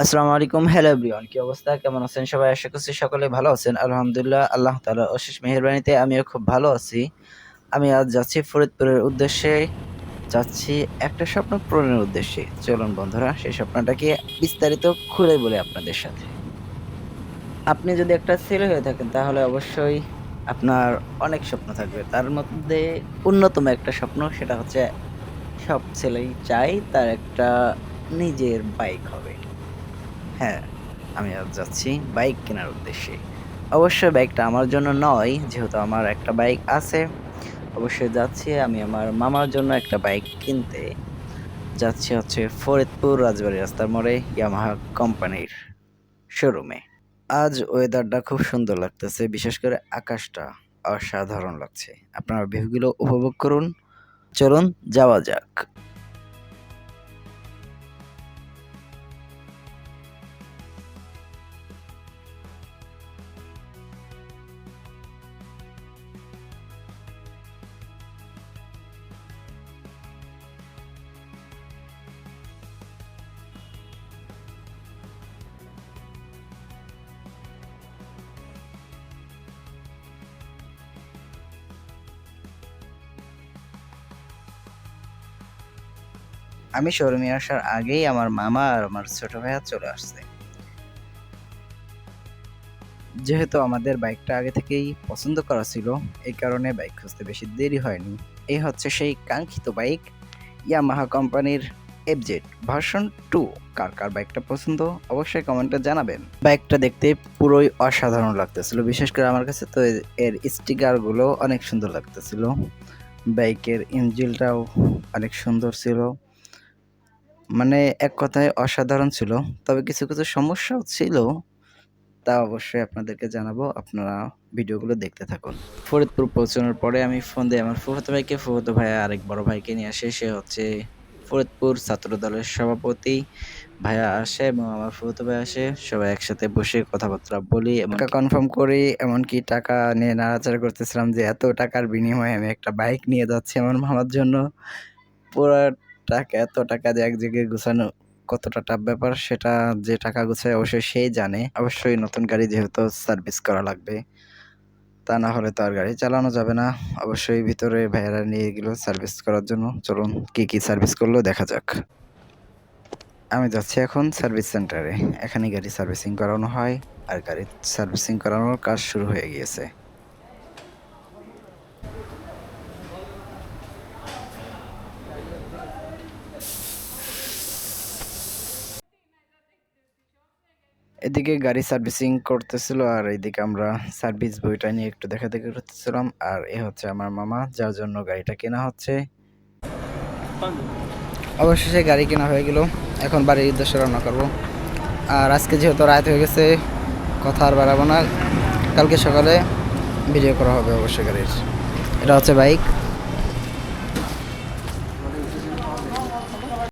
আসসালামু আলাইকুম। Hello everyone, কি অবস্থা? কেমন আছেন সবাই? আশা করছি সকলে ভালো আছেন। আলহামদুলিল্লাহ, আল্লাহ তাআলার অশেষ মেহেরবানিতে আমিও খুব ভালো আছি। আমি আজ যাচ্ছি ফরিদপুরের উদ্দেশ্যে, যাচ্ছি একটা স্বপ্ন পূরণের উদ্দেশ্যে। চলুন বন্ধুরা, সেই স্বপ্নটাকে বিস্তারিত খুলে বলি আপনাদের সাথে। আপনি যদি একটা ছেলে হয়ে থাকেন তাহলে অবশ্যই আপনার অনেক স্বপ্ন থাকবে। তার মধ্যে অন্যতম একটা স্বপ্ন, সেটা হচ্ছে সব ছেলেই চায় তার একটা নিজের বাইক হবে। হ্যাঁ, আমি আজ যাচ্ছি বাইক কেনার উদ্দেশ্যে। অবশ্যই বাইকটা আমার জন্য নয়, যেহেতু আমার একটা বাইক আছে। অবশ্যই যাচ্ছি আমি আমার মামার জন্য একটা বাইক কিনতে। যাচ্ছি হচ্ছে ফরিদপুর রাজবাড়ী রাস্তার মোড়ে ইয়ামাহা কোম্পানির শোরুমে। আজ ওয়েদারটা খুব সুন্দর লাগতেছে। বিশেষ করে আকাশটা অসাধারণ লাগছে। আপনারা ভিউগুলো উপভোগ করুন। চলুন যাওয়া যাক। আমি শোরুমে আসার আগেই আমার মামা আর আমার ছোট ভাইয়া চলে আসছে। যেহেতু আমাদের বাইকটা আগে থেকেই পছন্দ করা ছিল, এই কারণে বাইক খুঁজতে বেশি দেরি হয়নি। এই হচ্ছে সেই কাঙ্ক্ষিত বাইক, ইয়ামাহা কোম্পানির এফজেড ভার্সন 2। কার কার বাইকটা পছন্দ অবশ্যই কমেন্টে জানাবেন। বাইকটা দেখতে পুরোই অসাধারণ লাগতেছিল। বিশেষ করে আমার কাছে তো এর স্টিকারগুলো অনেক সুন্দর লাগতেছিল। বাইকের ইঞ্জিনটাও অনেক সুন্দর ছিল। মানে এক কথায় অসাধারণ ছিল। তবে কিছু কিছু সমস্যাও ছিল। তা অবশ্যই আপনাদেরকে জানাবো। আপনারা ভিডিওগুলো দেখতে থাকুন। ফরিদপুর পৌঁছানোর পরে আমি ফোন দেই আমার ফুফাতো ভাইকে। ফুফাতো ভাই আরেক বড় ভাইকে নিয়ে আসে। সে হচ্ছে ফরিদপুর ছাত্রদলের সভাপতি। ভাইয়া আসে এবং আমার ফুফাতো ভাই আসে। সবাই একসাথে বসে কথাবার্তা বলি এবং টাকা কনফার্ম করি। এমনকি টাকা নিয়ে নাড়াচাড়া করতেছিলাম যে এত টাকার বিনিময়ে আমি একটা বাইক নিয়ে যাচ্ছি আমার মামার জন্য। পুরা টাকা, এত টাকা যে এক জায়গায় গুছানো কতটা টাফ ব্যাপার, সেটা যে টাকা গুছায় অবশ্যই সেই জানে। অবশ্যই নতুন গাড়ি যেহেতু সার্ভিস করা লাগবে। তা না হলে তো আর গাড়ি চালানো যাবে না। অবশ্যই ভিতরে ভাইয়ারা নিয়ে গেল সার্ভিস করার জন্য। চলুন কি সার্ভিস করলো দেখা যাক। আমি যাচ্ছি এখন সার্ভিস সেন্টারে। এখানেই গাড়ি সার্ভিসিং করানো হয় আর গাড়ি সার্ভিসিং করানোর কাজ শুরু হয়ে গিয়েছে। এদিকে গাড়ি সার্ভিসিং করতেছিল আর এদিকে আমরা সার্ভিস বইটা নিয়ে একটু দেখাদেখি করতেছিলাম। আর এ হচ্ছে আমার মামা, যার জন্য গাড়িটা কেনা হচ্ছে। অবশেষে গাড়ি কেনা হয়ে গেল। এখন বাড়ির উদ্দেশ্যে রওনা করবো। আর আজকে যেহেতু রাত হয়ে গেছে, কথা আর বাড়াবো না। কালকে সকালে ভিডিও করা হবে অবশ্যই গাড়ির। এটা হচ্ছে বাইক।